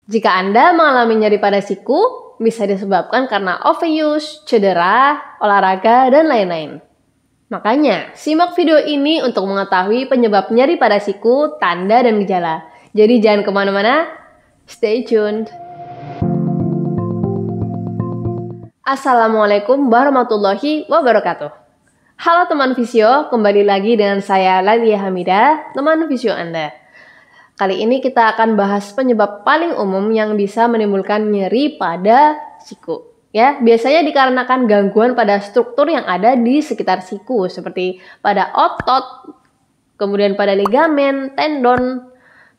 Jika Anda mengalami nyeri pada siku, bisa disebabkan karena overuse, cedera, olahraga, dan lain-lain. Makanya, simak video ini untuk mengetahui penyebab nyeri pada siku, tanda, dan gejala. Jadi jangan kemana-mana, stay tuned. Assalamualaikum warahmatullahi wabarakatuh. Halo teman Visio, kembali lagi dengan saya Lalia Hamidah, teman Visio Anda. Kali ini kita akan bahas penyebab paling umum yang bisa menimbulkan nyeri pada siku. Ya, biasanya dikarenakan gangguan pada struktur yang ada di sekitar siku, seperti pada otot, kemudian pada ligamen, tendon,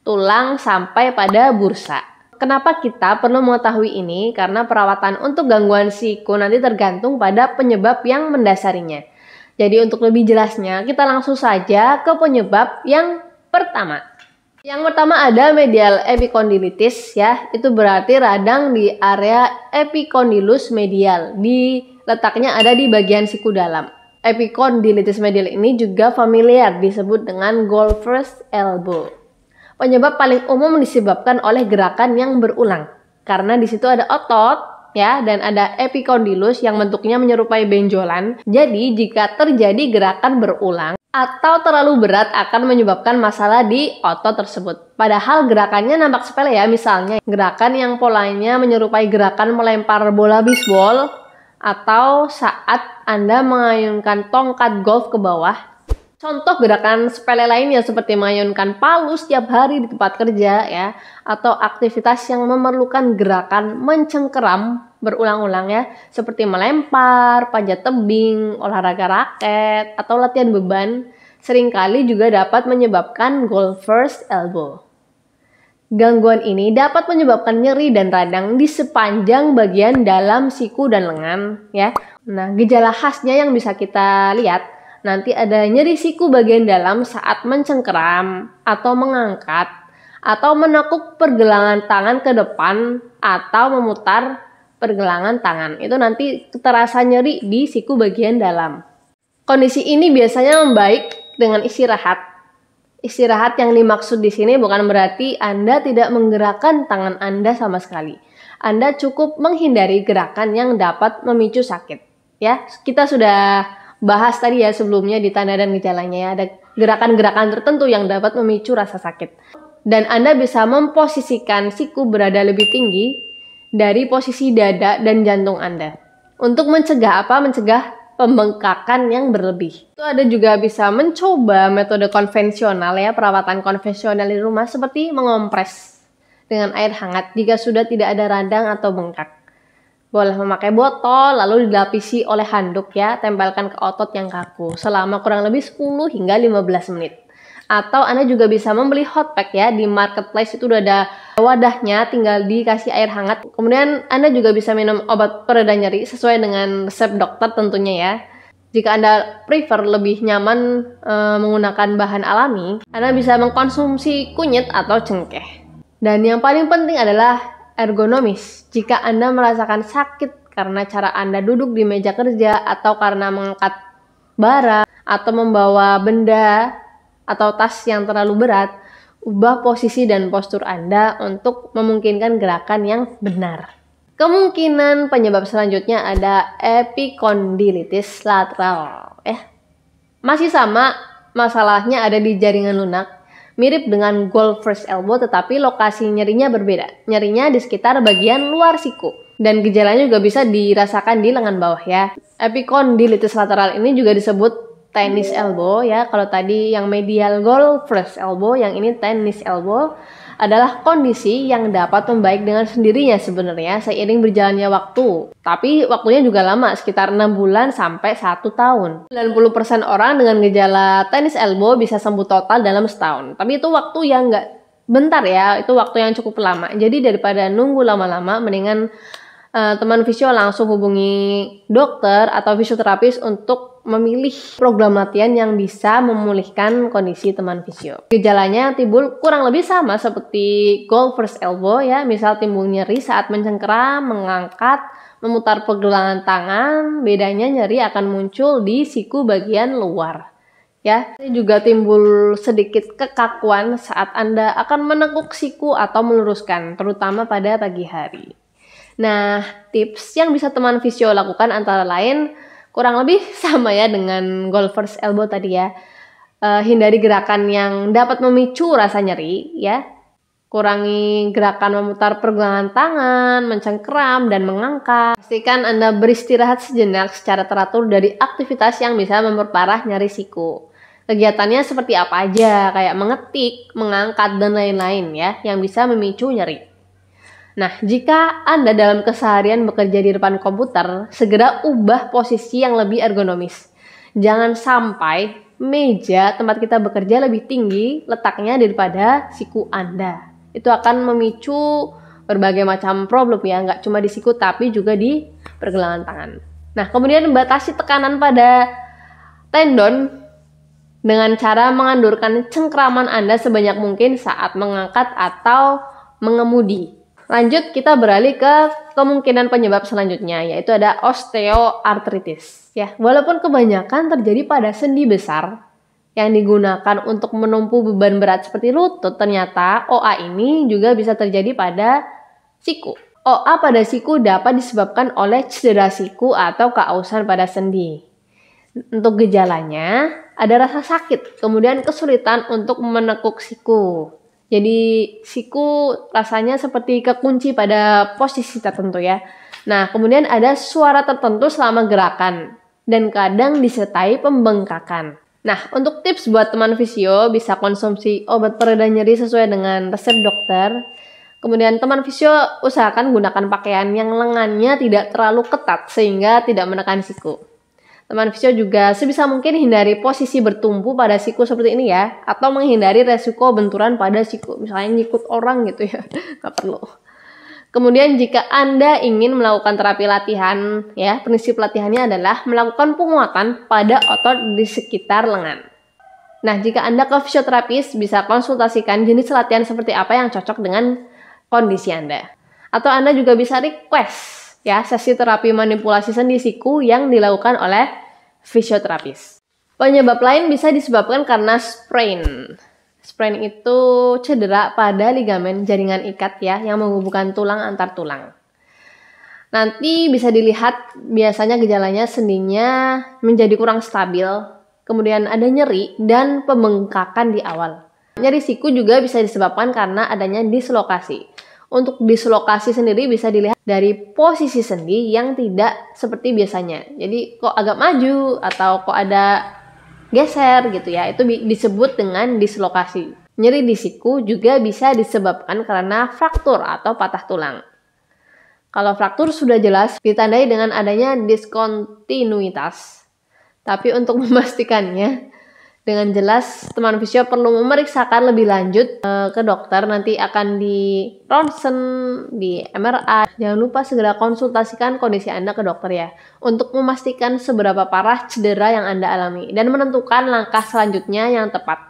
tulang, sampai pada bursa. Kenapa kita perlu mengetahui ini? Karena perawatan untuk gangguan siku nanti tergantung pada penyebab yang mendasarinya. Jadi untuk lebih jelasnya, kita langsung saja ke penyebab yang pertama. Yang pertama ada medial epicondilitis, ya. Itu berarti radang di area epicondylus medial. Letaknya ada di bagian siku dalam. Epicondilitis medial ini juga familiar disebut dengan golfer's elbow. Penyebab paling umum disebabkan oleh gerakan yang berulang. Karena di situ ada otot, ya, dan ada epicondylus yang bentuknya menyerupai benjolan. Jadi jika terjadi gerakan berulang atau terlalu berat akan menyebabkan masalah di otot tersebut. Padahal gerakannya nampak sepele, ya, misalnya gerakan yang polanya menyerupai gerakan melempar bola bisbol atau saat Anda mengayunkan tongkat golf ke bawah. Contoh gerakan sepele lainnya seperti mengayunkan palu setiap hari di tempat kerja, ya, atau aktivitas yang memerlukan gerakan mencengkeram berulang-ulang, ya, seperti melempar, panjat tebing, olahraga raket, atau latihan beban, seringkali juga dapat menyebabkan golfer's elbow. Gangguan ini dapat menyebabkan nyeri dan radang di sepanjang bagian dalam siku dan lengan, ya. Nah, gejala khasnya yang bisa kita lihat, nanti ada nyeri siku bagian dalam saat mencengkeram atau mengangkat atau menekuk pergelangan tangan ke depan atau memutar pergelangan tangan. Itu nanti terasa nyeri di siku bagian dalam. Kondisi ini biasanya membaik dengan istirahat. Istirahat yang dimaksud di sini bukan berarti Anda tidak menggerakkan tangan Anda sama sekali. Anda cukup menghindari gerakan yang dapat memicu sakit. Ya, kita sudah bahas tadi ya sebelumnya di tanda dan gejalanya, ya, ada gerakan-gerakan tertentu yang dapat memicu rasa sakit. Dan Anda bisa memposisikan siku berada lebih tinggi dari posisi dada dan jantung Anda. Untuk mencegah apa? Mencegah pembengkakan yang berlebih. Itu ada juga bisa mencoba metode konvensional, ya, perawatan konvensional di rumah seperti mengompres dengan air hangat jika sudah tidak ada radang atau bengkak. Boleh memakai botol lalu dilapisi oleh handuk, ya, tempelkan ke otot yang kaku selama kurang lebih 10 hingga 15 menit. Atau Anda juga bisa membeli hot pack, ya, di marketplace itu udah ada wadahnya, tinggal dikasih air hangat. Kemudian Anda juga bisa minum obat pereda nyeri sesuai dengan resep dokter tentunya, ya. Jika Anda prefer lebih nyaman menggunakan bahan alami, Anda bisa mengkonsumsi kunyit atau cengkeh. Dan yang paling penting adalah ergonomis. Jika Anda merasakan sakit karena cara Anda duduk di meja kerja atau karena mengangkat bara atau membawa benda atau tas yang terlalu berat, ubah posisi dan postur Anda untuk memungkinkan gerakan yang benar. Kemungkinan penyebab selanjutnya ada epicondilitis lateral. Masih sama, masalahnya ada di jaringan lunak. Mirip dengan golfer's elbow, tetapi lokasi nyerinya berbeda. Nyerinya di sekitar bagian luar siku. Dan gejalanya juga bisa dirasakan di lengan bawah, ya. Epicondilitis lateral ini juga disebut tennis elbow, ya. Kalau tadi yang medial golfer's elbow, yang ini tennis elbow, adalah kondisi yang dapat membaik dengan sendirinya sebenarnya seiring berjalannya waktu. Tapi waktunya juga lama, sekitar 6 bulan sampai 1 tahun. 90% orang dengan gejala tennis elbow bisa sembuh total dalam setahun. Tapi itu waktu yang nggak bentar, ya, itu waktu yang cukup lama. Jadi daripada nunggu lama-lama, mendingan teman fisio langsung hubungi dokter atau fisioterapis untuk memilih program latihan yang bisa memulihkan kondisi teman fisio. Gejalanya timbul kurang lebih sama seperti golfer's elbow, ya, misal timbul nyeri saat mencengkeram, mengangkat, memutar pergelangan tangan. Bedanya nyeri akan muncul di siku bagian luar. ya. Juga timbul sedikit kekakuan saat Anda akan menekuk siku atau meluruskan, terutama pada pagi hari. Nah, tips yang bisa teman fisio lakukan antara lain kurang lebih sama ya dengan golfer's elbow tadi ya. Hindari gerakan yang dapat memicu rasa nyeri ya. Kurangi gerakan memutar pergelangan tangan, mencengkeram, dan mengangkat. Pastikan Anda beristirahat sejenak secara teratur dari aktivitas yang bisa memperparah nyeri siku. Kegiatannya seperti apa aja, kayak mengetik, mengangkat, dan lain-lain ya, yang bisa memicu nyeri. Nah, jika Anda dalam keseharian bekerja di depan komputer, segera ubah posisi yang lebih ergonomis. Jangan sampai meja tempat kita bekerja lebih tinggi letaknya daripada siku Anda. Itu akan memicu berbagai macam problem ya, nggak cuma di siku tapi juga di pergelangan tangan. Nah, kemudian batasi tekanan pada tendon dengan cara mengendurkan cengkraman Anda sebanyak mungkin saat mengangkat atau mengemudi. Lanjut, kita beralih ke kemungkinan penyebab selanjutnya, yaitu ada osteoartritis. Ya, walaupun kebanyakan terjadi pada sendi besar yang digunakan untuk menumpu beban berat seperti lutut, ternyata OA ini juga bisa terjadi pada siku. OA pada siku dapat disebabkan oleh cedera siku atau keausan pada sendi. Untuk gejalanya, ada rasa sakit, kemudian kesulitan untuk menekuk siku. Jadi siku rasanya seperti kekunci pada posisi tertentu ya. Nah, kemudian ada suara tertentu selama gerakan dan kadang disertai pembengkakan. Nah, untuk tips buat teman fisio, bisa konsumsi obat pereda nyeri sesuai dengan resep dokter. Kemudian teman fisio usahakan gunakan pakaian yang lengannya tidak terlalu ketat sehingga tidak menekan siku. Teman fisio juga sebisa mungkin hindari posisi bertumpu pada siku seperti ini ya, atau menghindari resiko benturan pada siku, misalnya nyikut orang gitu ya, nggak perlu. Kemudian jika Anda ingin melakukan terapi latihan, ya prinsip latihannya adalah melakukan penguatan pada otot di sekitar lengan. Nah, jika Anda ke fisioterapis, bisa konsultasikan jenis latihan seperti apa yang cocok dengan kondisi Anda. Atau Anda juga bisa request ya sesi terapi manipulasi sendi siku yang dilakukan oleh fisioterapis. Penyebab lain bisa disebabkan karena sprain. Sprain itu cedera pada ligamen jaringan ikat ya yang menghubungkan tulang antar tulang. Nanti bisa dilihat biasanya gejalanya sendinya menjadi kurang stabil, kemudian ada nyeri dan pembengkakan di awal. Nyeri siku juga bisa disebabkan karena adanya dislokasi. Untuk dislokasi sendiri bisa dilihat dari posisi sendi yang tidak seperti biasanya. Jadi kok agak maju atau kok ada geser gitu ya, itu disebut dengan dislokasi. Nyeri di siku juga bisa disebabkan karena fraktur atau patah tulang. Kalau fraktur sudah jelas ditandai dengan adanya diskontinuitas. Tapi untuk memastikannya dengan jelas, teman fisio perlu memeriksakan lebih lanjut ke dokter, nanti akan di ronsen, di MRI. Jangan lupa segera konsultasikan kondisi Anda ke dokter ya, untuk memastikan seberapa parah cedera yang Anda alami dan menentukan langkah selanjutnya yang tepat.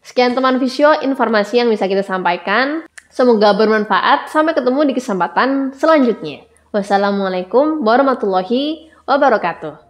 Sekian teman fisio, informasi yang bisa kita sampaikan. Semoga bermanfaat. Sampai ketemu di kesempatan selanjutnya. Wassalamualaikum warahmatullahi wabarakatuh.